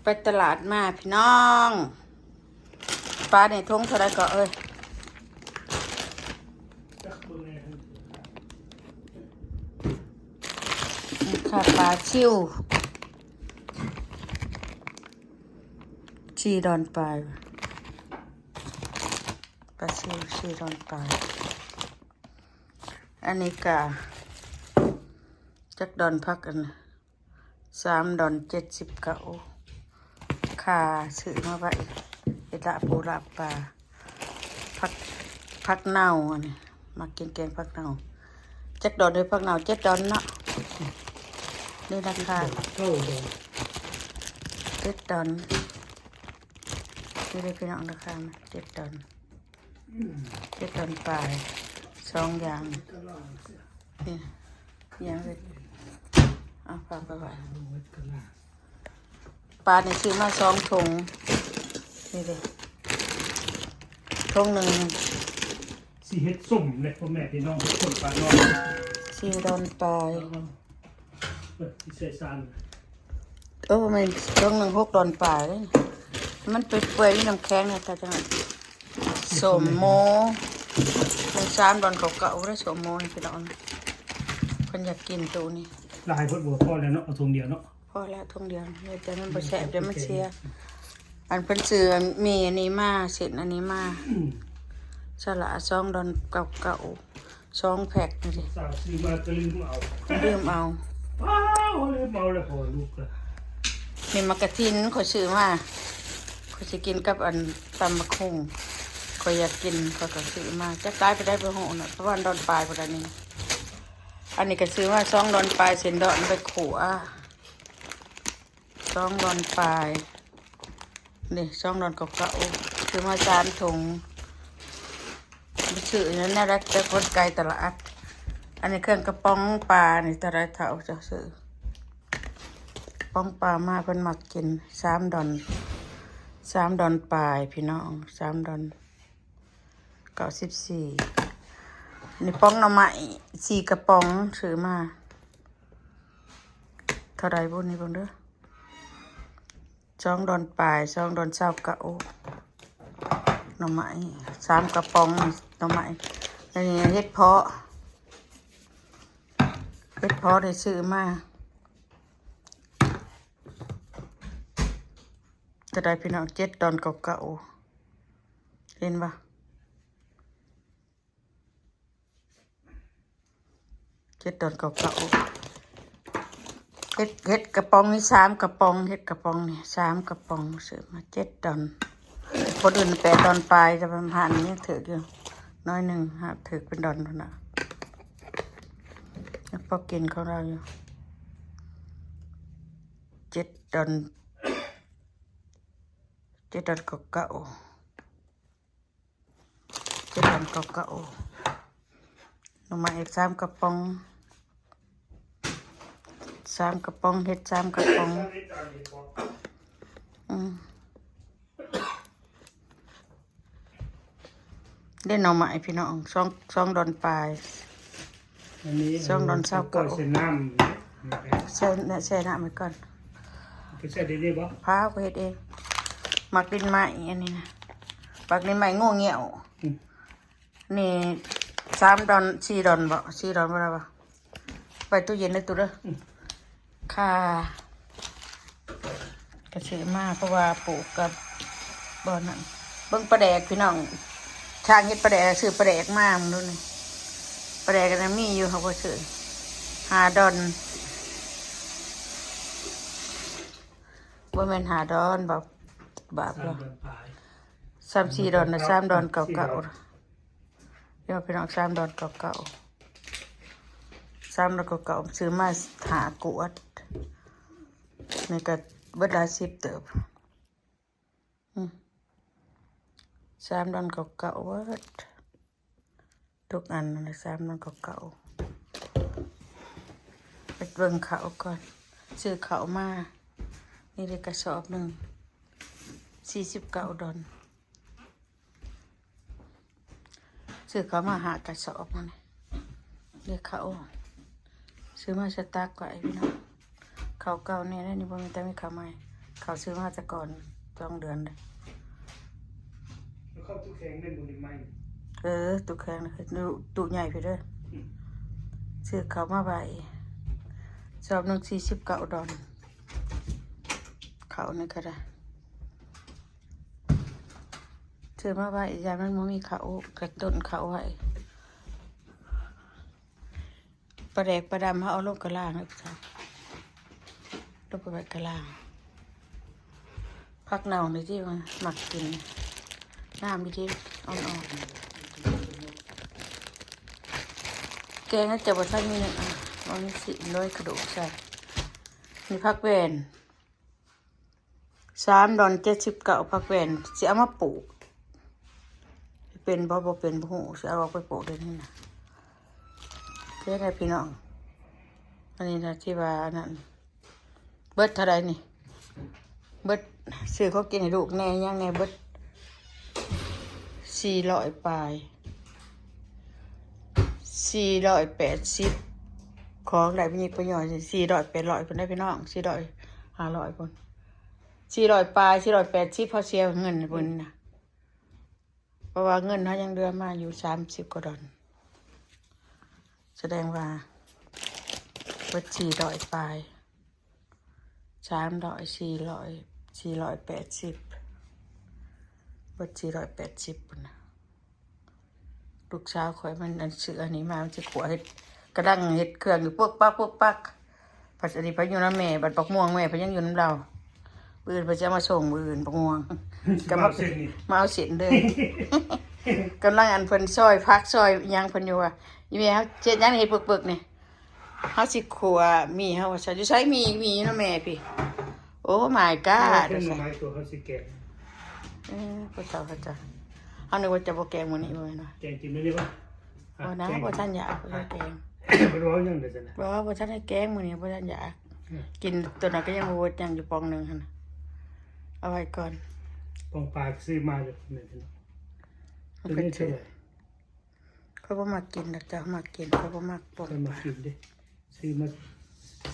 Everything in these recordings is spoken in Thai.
ไปตลาดมาพี่น้องปลาในท้องเท่าไรก็ค่ะปลาชิวชีดอนปลายปลาชิวชีดอนปลายอันนี้กะจักดอนพักกัน3.79 ค่าซื้อมาไว้เอละปูละปลาพักเน่าอันนี้มากินแกงพักเน่าจักดอนด้วยพักเน่า7 ดอนเนาะนี่ราคา7 ดอนนี่เลยพี่น้องราคามา7 ดอน7 ดอนปลาย2 อย่างนี่อย่างเลยเอาฝากไปไว้ปลาเนี่ยซื้อมา2 ถุงนี่เลยถุงหนึ่งสีเฮ็ดสุ่มเลยพ่อแม่พี่น้องทุกคนปลาน้อย4 ดอนปลายที่ใส่ซานมันถุงหนึ่ง6 ดอนปลายเลยมันเปื่อยๆน้ำแข็งเนี่ยแต่จังสมโมมัน3 ดอนเก่าๆได้สมโมนี่พี่น้องคนอยากกินตัวนี้ลายพดบัวพอแล้วเนาะเอาถุงเดียวเนาะพอแล้วถุงเดียวเนี่ยแต่มันบ่แซ่บเดี๋ยวมันเสียอันเพิ่นซื้อมีอันนี้มาเสร็จอันนี้มาสละ2 ดอนเก่าๆ2 แพ็คนี่ดิซื้อมาก็ลืมเอาว้าวลืมเอาแล้วพอลูกเลยนี่มากระทินขอยซื้อมาขอยสิกินกับอันตำบักหุ่งขอยอยากกินขอยก็ซื้อมาจะกลายไปได้ไปโหน่ะเพราะว่าดอนปลายพุ่นนี้อันนี้ก็ซื้อมา2 ดอนปลายเส้นดอนไปขัว2 ดอนปลายนี่2 ดอนเก่าๆซื้อมา3 ถุงซื้อนั้นน่ารักแต่คนไกลตลาดอันนี้เครื่องกระป๋องปลานี่ตลาดเท่าจะซื้อป้องปลามาเพิ่นมักกิน3 ดอน3 ดอนปลายพี่น้อง3 ดอน94นี่ป้องหน่อไม้4 กระป๋องซื้อมาเท่าไรบุญนี่บุญเด้อ2 ดอนปลาย2 ดอน29หน่อไม้3 กระป๋องหน่อไม้อันนี้เฮ็ดเพาะได้ซื้อมาจะได้พี่น้อง7 ดอนเก่าๆเห็นปะ7 ดอนเก่าๆเฮ็ดกระป๋องนี่3 กระป๋องเฮ็ดกระป๋องนี่3 กระป๋องซื้อมา7 ดอนคนอื่น8 ดอนปลายจะประมาณนี้ถืออยู่น้อยหนึ่งหาถือเป็นดอนเท่านั้นพอกินของเราอยู่7 ดอนเก่า7 ดอนเก่าลงมาอีก3 กระป๋อง3 กระป๋องเฮ็ด3 กระป๋องได้หน่อไม้พี่น้อง2 ดอนปลาย2 ดอน29ใส่น้ำไว้ก่อนใส่ได้บ่พาก็เฮ็ดเองหมักดินไม้อันนี้นะหมักดินไม้โง่เงี้ยวนี่3 ดอน4 ดอนบ่4 ดอนบ่ได้บ่ไปตู้เย็นได้ตู้เด้อค่ะกระซื้อมาเพราะว่าปลูกกับบ่อนั่นเบิ่งปลาแดกพี่น้องช่างเฮ็ดปลาแดกซื้อปลาแดกมามึงดูนี่ปลาแดกก็มีอยู่เขาบ่ซื้อ5 ดอนบ่แม่น5 ดอนบาปหรอ3-4 ดอนนะ3 ดอนเก่าๆเดี๋ยวพี่น้อง3 ดอนเก่าๆ3 ดอนเก่าๆซื้อมา5 กวดนี่ก็เบิดหลาย10 เติบ3 ดอนเก่าๆเบิดทุกอันนะ3 ดอนเก่าๆไปเบิ่งเขาก่อนซื้อเขามานี่ได้กระสอบหนึ่ง49 ดอนซื้อเขามา5 กระสอบนั่นเรียกเขาซื้อมาสตาร์กไว้พี่น้องเขาเก่าเนี่ยนี่บ่มีแต่ไม่เขาใหม่ เขาซื้อมาจากก่อน2 เดือนเลย แล้วเข้าตู้แข็งเล่นบนดินไม้ ตู้แข็งนะคือตู้ใหญ่ไปเด้อซื้อเขามาใบสอบ149 ดอนเขานี่ก็ได้ซื้อมาใบอีกอย่างมันบ่มีเขากระต้นเขาไว้ปลาแดกปลาดำเขาเอาลงกระล่างเลยจ้ะลงไปไว้กระล่างพักเน่าเลยที่มันหมักกินน้ำดีที่อ่อนๆแกงน่าจะบดท่านมีอ่ะมันมีสิด้วยกระดูกใส่มีพักแวน$3.79พักแวนจะเอามาปลูกเป็นบ่เป็นบ่หูจะเอาไปปลูกได้นี่นะเพื่อให้พี่น้องอันนี้นะที่ว่านั่นเบิดเท่าไรนี่เบิดซื้อเขากินให้ลูกแน่ยังไงเบิด400 ปลาย480ของไหลไปยิกไปหย่อย400-800คนได้พี่น้อง400-500คน400 ปลาย480พอเสียเงินบนนะเพราะว่าเงินเขายังเดือนมาอยู่30 กว่าดอนแสดงว่าเบิด400 ปลาย480เบิด480ปุ่นนะลูกสาวข่อยมันอันซื้ออันนี้มามันจะขัวเฮ็ดกระดังเฮ็ดเครื่องอยู่พวกปักผัดอันนี้ไปอยู่น้ำแม่บัดปักม่วงแม่ไปยังอยู่น้ำเราปืนไปจะมาส่งปืนปักม่วงก็มาเอาเส้นเลยกำลังอันเพิ่นซอยพักซอยยังเพิ่นอยู่ว่าอีแม่เฮาเจ็ดยังเฮ็ดปึกๆนี่เฮาสิขัวมีเฮาว่าซั่นอยู่ใช้มีอยู่น้ำแม่พี่โอ้ my god เครื่องหน่อไม้ตัวเขาสิแกง พระเจ้าเอานึกว่าจะบ่แกงมื้อนี้บ่แม่นว่า แกงกินได้หรือเปล่า บ่นะบ่ทันอยากบ่แกง มันร้อนยังเดี๋ยวจะนะ บ่ทันได้แกงมื้อนี้บ่ทันอยากกินตัวนั้นก็ยังบ่หมดยังอยู่ปองนึงหั่นน่ะเอาไว้ก่อน ปองปลาซื้อมาจากไหนพี่น้อง มัน ตัว เป็น นี้ ชื่ เท่า อ ไหร่ เขาบ่มักกินดอกจ้ะมักกินเขาบ่มักปอง ก็มากินดิซื้อมา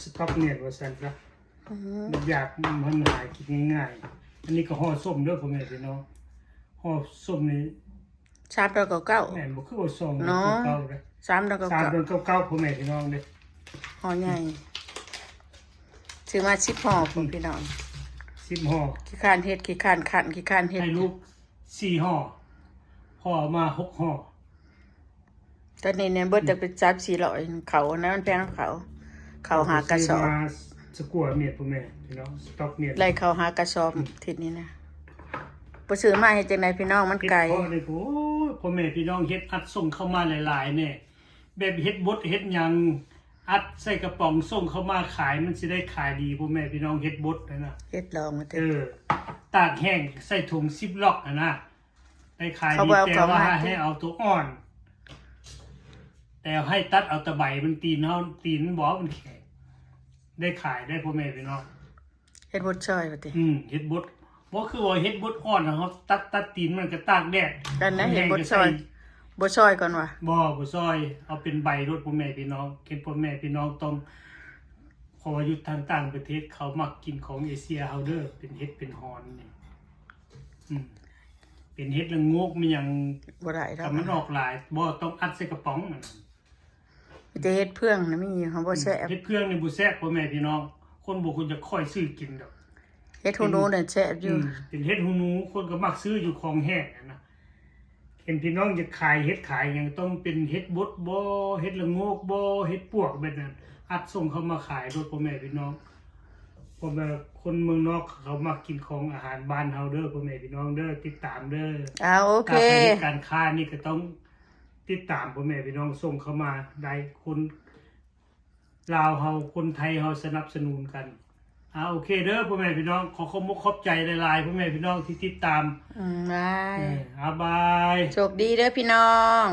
สต็อกเนี่ยว่าซั่นละมันอยากมันหายกินง่ายๆอันนี้ก็ห่อส้มเด้อพ่อแม่พี่น้องห่อส้มนี่ 3.99 แม่นบ่คือว่าซอง เนาะ เก่าๆเด้อ 3.99 3.99พ่อแม่พี่น้องเด้อ ห่อใหญ่ซื้อมา10ห่อพุ่นพี่น้อง 10ห่อ ขี้คร้านเฮ็ดขี้คร้านคั่นขี้คร้านเฮ็ด ให้ลูก4ห่อห่อมา6ห่อ ตอนนี้เนี่ยเบิดจะเป็น3-400เขานะมันแพงเขาหากระสอบ มาสกัวเมียดพ่อแม่พี่น้องสต็อกเมียด ไล่เขาหากระสอบทิศนี้นะบ่ซื้อมาให้จังไดพี่น้องมันไกล เฮ็ดพ่อเลยโอ้ยพ่อแม่พี่น้องเฮ็ดอัดส่งเข้ามาหลายๆเนี่ยแบบเฮ็ดบดเฮ็ดหยังอัดใส่กระป๋องส่งเข้ามาขายมันสิได้ขายดีพ่อแม่พี่น้องเฮ็ดบดนะ เฮ็ดลองมาเถ เอ อะ อตากแห้งใส่ถุงซิปล็อกนะได้ขาย เขา ดี บ่เอา แต่ เข้า ว่า มา ให้เอาตัวอ่อน แต่ให้ตัดเอาตะไบมันตีนเฮาตีนมันบ่มันแข็งได้ขายได้พ่อแม่พี่น้อง เฮ็ดบ่ช่วยว่าติ เฮ็ดบดบ่คือว่าเฮ็ดบดอ่อนนะเฮาตัดตีนมันก็ตากแดด กันนะเฮ็ดบ่ช่วยบ่ช่วยก่อนว่ะ บ่ซอยเอาเป็นใบรถพ่อแม่พี่น้องเฮ็ดพ่อแม่พี่น้องต้องเพราะว่าอยู่ทางต่างประเทศเขามักกินของเอเชียเฮาเด้อเป็นเฮ็ดเป็นฮอนนี่เป็นเฮ็ดละโงกมันหยัง บ่ได้ดอ แต่ ก มันออกหลายบ่ต้องอัดใส่กระป๋องนั่น มีแต่เฮ็ดเพื่องนะมีเฮาบ่แซ่บ เฮ็ดเครื่องนี่บ่แซ่บพ่อแม่พี่น้องคนบ่ควรจะค่อยซื้อกินดอก เฮ็ดฮูโนน่ะแซ่บอยู่ เป็นเฮ็ดหูหนูคนก็มักซื้ออยู่ของแห้งนะเห็นพี่น้องจะขายเฮ็ดขายหยังต้องเป็นเฮ็ดบดบ่เฮ็ดละโงกบ่เฮ็ดปวกแบบนั้นอัดส่งเข้ามาขายโดยพ่อแม่พี่น้องพ่อแม่คนเมืองนอกเขามักกินของอาหารบ้านเฮาเด้อพ่อแม่พี่น้องเด้อติดตามเด้อ โอเค การค้านี่ก็ต้องติดตามพ่อแม่พี่น้องส่งเข้ามาได้คนลาวเฮาคนไทยเฮาสนับสนุนกันโอเคเด้อพ่อแม่พี่น้องขอขอบใจหลายๆพ่อแม่พี่น้องที่ติดตาม บาย บาย โชคดีเด้อพี่น้อง